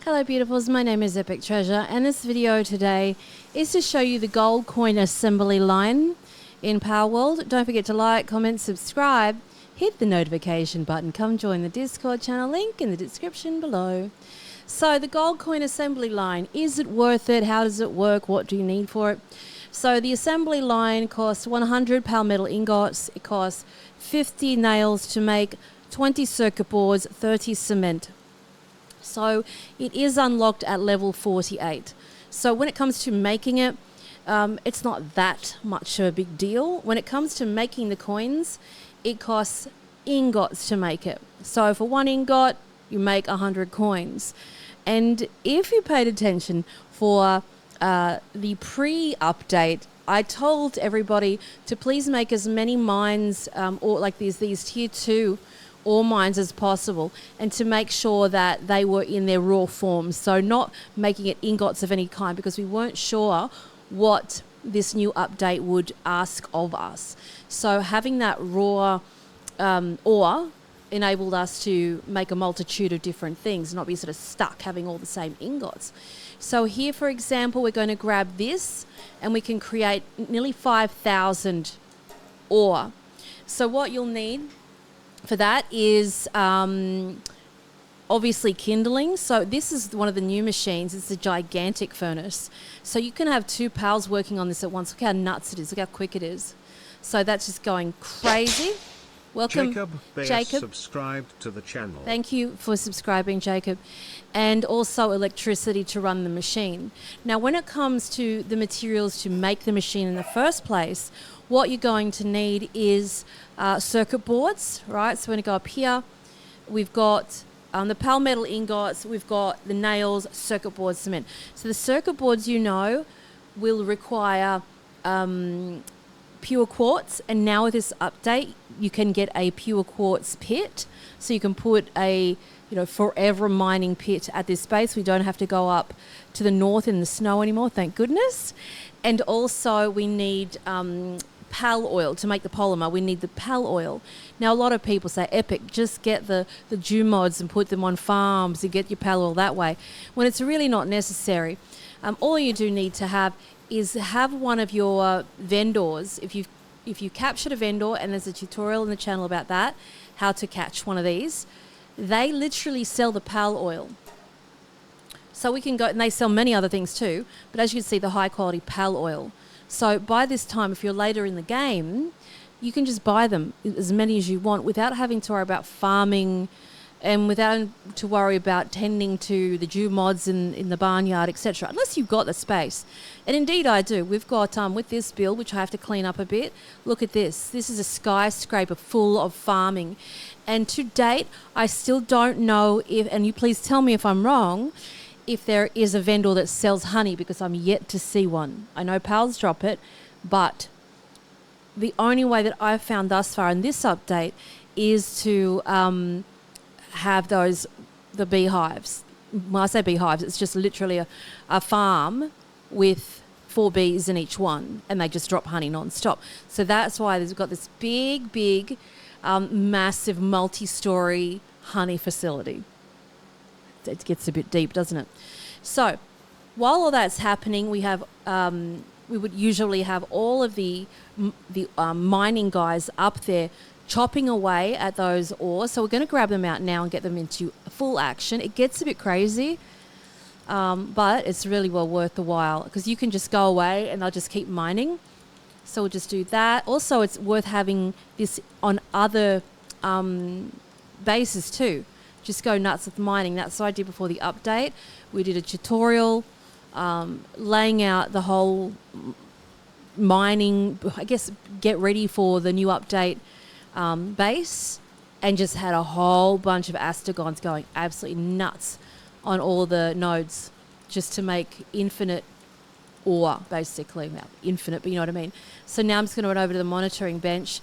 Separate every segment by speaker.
Speaker 1: Hello beautifuls, my name is Epic Treasure and this video today is to show you the gold coin assembly line in Palworld. Don't forget to like, comment, subscribe, hit the notification button, come join the Discord channel, link in the description below. So the gold coin assembly line, is it worth it? How does it work? What do you need for it? So the assembly line costs 100 Palmetal ingots, it costs 50 nails to make, 20 circuit boards, 30 cement. So it is unlocked at level 48. So when it comes to making it, it's not that much of a big deal. When it comes to making the coins, it costs ingots to make it. So for one ingot, you make 100 coins. And if you paid attention for the pre-update, I told everybody to please make as many mines or like these tier 2 ore mines as possible, and to make sure that they were in their raw form, so not making it ingots of any kind, because we weren't sure what this new update would ask of us. So having that raw ore enabled us to make a multitude of different things, not be sort of stuck having all the same ingots. So here, for example, we're going to grab this and we can create nearly 5,000 ore. So what you'll need for that is obviously kindling. So this is one of the new machines. It's a gigantic furnace. So you can have 2 pals working on this at once. Look how nuts it is. Look how quick it is. So that's just going crazy. Welcome, Jacob.
Speaker 2: Subscribed to the channel.
Speaker 1: Thank you for subscribing, Jacob. And also electricity to run the machine. Now, when it comes to the materials to make the machine in the first place, what you're going to need is circuit boards, right? So we're going to go up here. We've got the Palmetal ingots. We've got the nails, circuit boards, cement. So the circuit boards, you know, will require pure quartz. And now with this update, you can get a pure quartz pit. So you can put a forever mining pit at this base. We don't have to go up to the north in the snow anymore, thank goodness. And also we need pal oil to make the polymer. We need the pal oil. Now a lot of people say, Epic, just get the Jew mods and put them on farms and get your pal oil that way, when it's really not necessary. All you do need to have is have one of your vendors. If you captured a vendor, and there's a tutorial in the channel about that, how to catch one of these, they literally sell the pal oil. So we can go, and they sell many other things too, but as you can see, the high quality pal oil. So by this time, if you're later in the game, you can just buy them, as many as you want, without having to worry about farming and without to worry about tending to the Jew mods in the barnyard, etc. Unless you've got the space. And indeed I do. We've got, with this build, which I have to clean up a bit, look at this. This is a skyscraper full of farming. And to date, I still don't know if, and you please tell me if I'm wrong, if there is a vendor that sells honey, because I'm yet to see one. I know pals drop it, but the only way that I've found thus far in this update is to have the beehives. When I say beehives, it's just literally a farm with 4 bees in each one, and they just drop honey non-stop. So that's why they've got this big, massive multi-story honey facility. It gets a bit deep, doesn't it? So while all that's happening, we have we would usually have all of the mining guys up there chopping away at those ores. So we're going to grab them out now and get them into full action. It gets a bit crazy, but it's really well worth the while, because you can just go away and they'll just keep mining. So we'll just do that. Also, it's worth having this on other bases too. Just go nuts with mining. That's what I did before the update. We did a tutorial laying out the whole mining, I guess, get ready for the new update base, and just had a whole bunch of astagons going absolutely nuts on all the nodes just to make infinite ore, basically. Well, infinite, but you know what I mean. So now I'm just going to run over to the monitoring bench,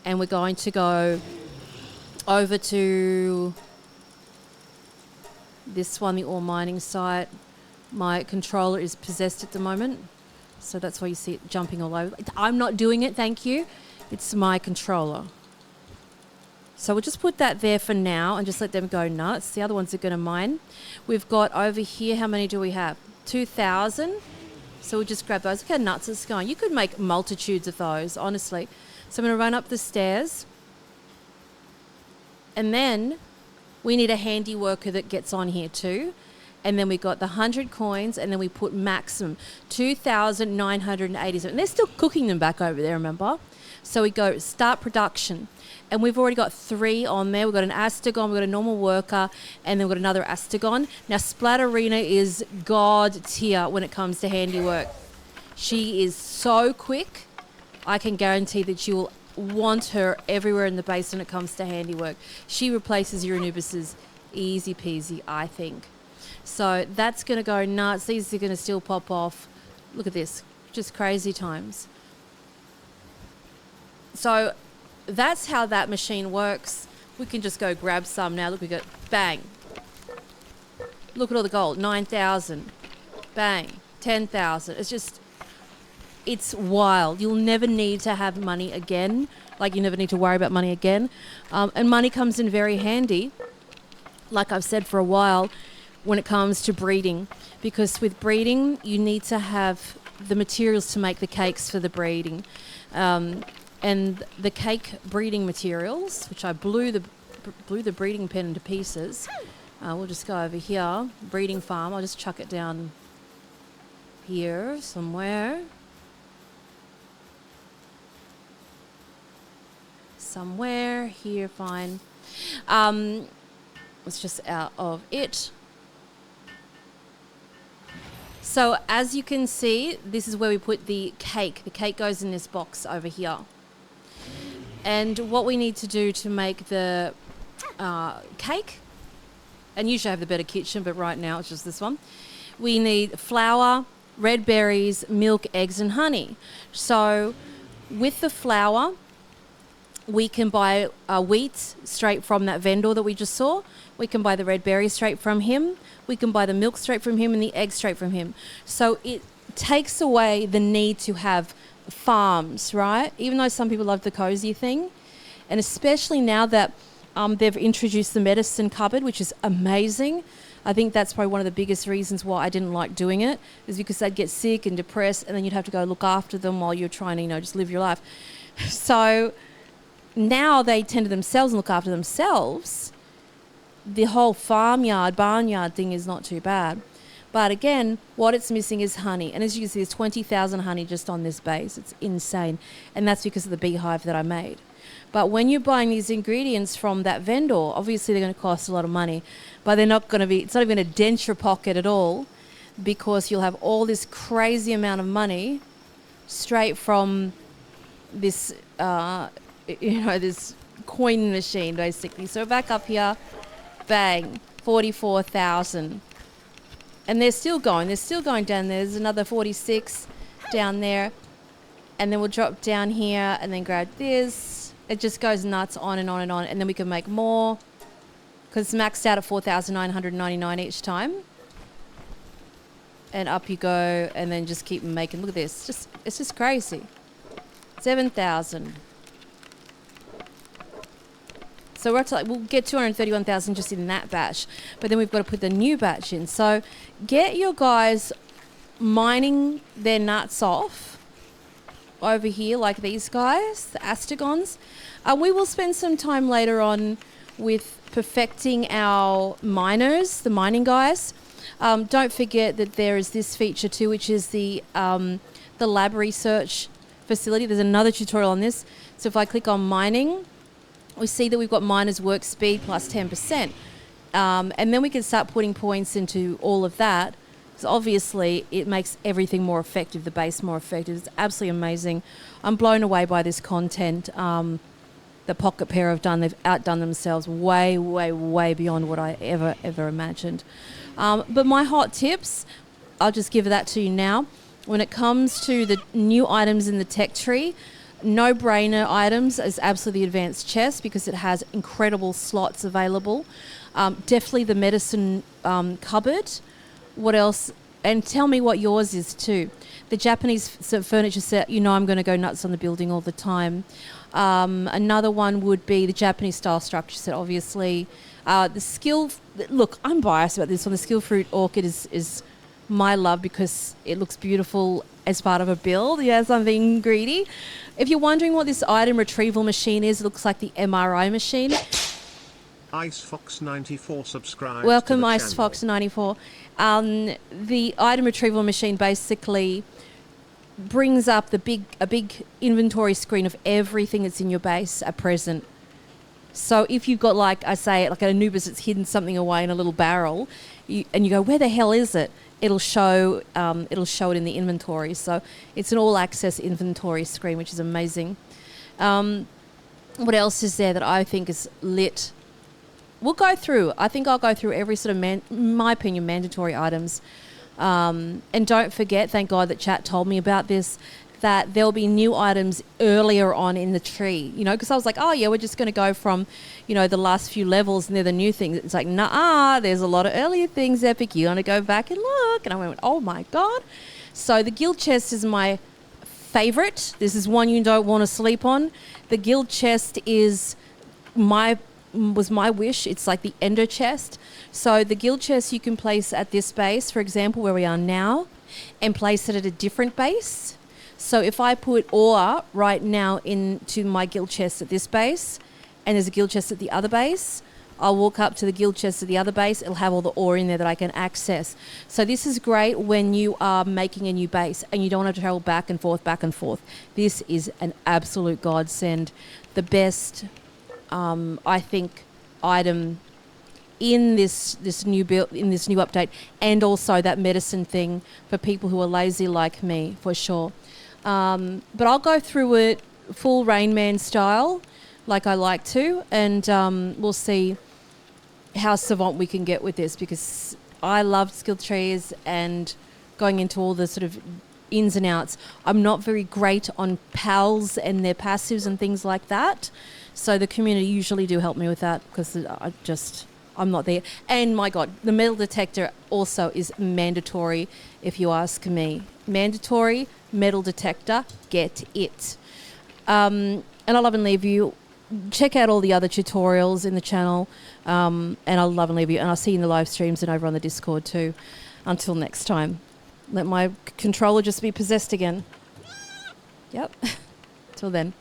Speaker 1: and we're going to go over to this one, the ore mining site. My controller is possessed at the moment, so that's why you see it jumping all over. I'm not doing it, thank you. It's my controller. So we'll just put that there for now and just let them go nuts. The other ones are going to mine. We've got over here, how many do we have? 2,000. So we'll just grab those. Look how nuts it's going. You could make multitudes of those, honestly. So I'm going to run up the stairs. And then we need a handy worker that gets on here too. And then we got the 100 coins, and then we put maximum 2,987. They're still cooking them back over there, remember? So we go start production. And we've already got 3 on there. We've got an Astagon, we've got a normal worker, and then we've got another Astagon. Now, Splatterina is god tier when it comes to handiwork. She is so quick. I can guarantee that you will want her everywhere in the base when it comes to handiwork. She replaces your Anubises easy peasy, I think. So that's going to go nuts. These are going to still pop off. Look at this. Just crazy times. So that's how that machine works. We can just go grab some now. Look, we got bang. Look at all the gold. 9,000. Bang. 10,000. It's wild. You'll never need to have money again. Like, you never need to worry about money again. And money comes in very handy, like I've said for a while, when it comes to breeding. Because with breeding, you need to have the materials to make the cakes for the breeding. And the cake breeding materials, which I blew the breeding pen into pieces. We'll just go over here, breeding farm. I'll just chuck it down here somewhere. Somewhere here, fine. It's just out of it. So as you can see, this is where we put the cake. The cake goes in this box over here. And what we need to do to make the cake, and usually I have the better kitchen, but right now it's just this one. We need flour, red berries, milk, eggs, and honey. So with the flour, we can buy wheat straight from that vendor that we just saw. We can buy the red berries straight from him. We can buy the milk straight from him and the eggs straight from him. So it takes away the need to have farms, right? Even though some people love the cozy thing. And especially now that they've introduced the medicine cupboard, which is amazing. I think that's probably one of the biggest reasons why I didn't like doing it, is because they'd get sick and depressed, and then you'd have to go look after them while you're trying to, just live your life. So now they tend to themselves and look after themselves. The whole farmyard, barnyard thing is not too bad. But again, what it's missing is honey. And as you can see, there's 20,000 honey just on this base. It's insane. And that's because of the beehive that I made. But when you're buying these ingredients from that vendor, obviously they're going to cost a lot of money. But they're not going to be, it's not even going to dent your pocket at all, because you'll have all this crazy amount of money straight from this, this coin machine, basically. So back up here, bang, 44,000. And they're still going down there. There's another 46 down there. And then we'll drop down here and then grab this. It just goes nuts, on and on and on. And then we can make more, because it's maxed out at 4,999 each time. And up you go, and then just keep making. Look at this. It's just crazy. 7,000. So we're we'll get 231,000 just in that batch. But then we've got to put the new batch in. So get your guys mining their nuts off over here, like these guys, the Astagons. We will spend some time later on with perfecting our miners, the mining guys. Don't forget that there is this feature too, which is the lab research facility. There's another tutorial on this. So if I click on mining, we see that we've got miners work speed plus 10%. And then we can start putting points into all of that. Because obviously it makes everything more effective, the base more effective. It's absolutely amazing. I'm blown away by this content. The Pocket Pair have done. They've outdone themselves way, way, way beyond what I ever imagined. But my hot tips, I'll just give that to you now. When it comes to the new items in the tech tree, no-brainer items is absolutely the advanced chest, because it has incredible slots available. Definitely the medicine cupboard. What else? And tell me what yours is too. The Japanese furniture set, I'm going to go nuts on the building all the time. Another one would be the Japanese style structure set, obviously. The skill, look, I'm biased about this one. The skill fruit orchid is my love because it looks beautiful as part of a build. Yeah, something greedy. If you're wondering what this item retrieval machine is, it looks like the MRI machine.
Speaker 2: IceFox94 subscribed.
Speaker 1: Welcome,
Speaker 2: to the
Speaker 1: IceFox94. The item retrieval machine basically brings up a big inventory screen of everything that's in your base at present. So if you've got, like I say, like an Anubis that's hidden something away in a little barrel, and you go, where the hell is it? It'll show it in the inventory. So it's an all-access inventory screen, which is amazing. What else is there that I think is lit? We'll go through. I think I'll go through every sort of, in my opinion, mandatory items. And don't forget, thank God that chat told me about this, that there'll be new items earlier on in the tree, because I was like, oh yeah, we're just going to go from, the last few levels and they're the new things. It's like, nah, there's a lot of earlier things, Epic. You want to go back and look. And I went, oh my God. So the guild chest is my favorite. This is one you don't want to sleep on. The guild chest was my wish. It's like the ender chest. So the guild chest you can place at this base, for example, where we are now, and place it at a different base. So if I put ore right now into my guild chest at this base, and there's a guild chest at the other base, I'll walk up to the guild chest at the other base. It'll have all the ore in there that I can access. So this is great when you are making a new base and you don't want to travel back and forth, back and forth. This is an absolute godsend. The best, I think, item in this new build, in this new update, and also that medicine thing for people who are lazy like me, for sure. But I'll go through it full Rain Man style, like I like to, and we'll see how savant we can get with this, because I love skill trees and going into all the sort of ins and outs. I'm not very great on pals and their passives and things like that, so the community usually do help me with that, because I'm not there. And my God, the metal detector also is mandatory, if you ask me. Mandatory metal detector, get it. And I'll love and leave you. Check out all the other tutorials in the channel, and I'll love and leave you. And I'll see you in the live streams and over on the Discord too. Until next time, let my controller just be possessed again. Yep. Till then.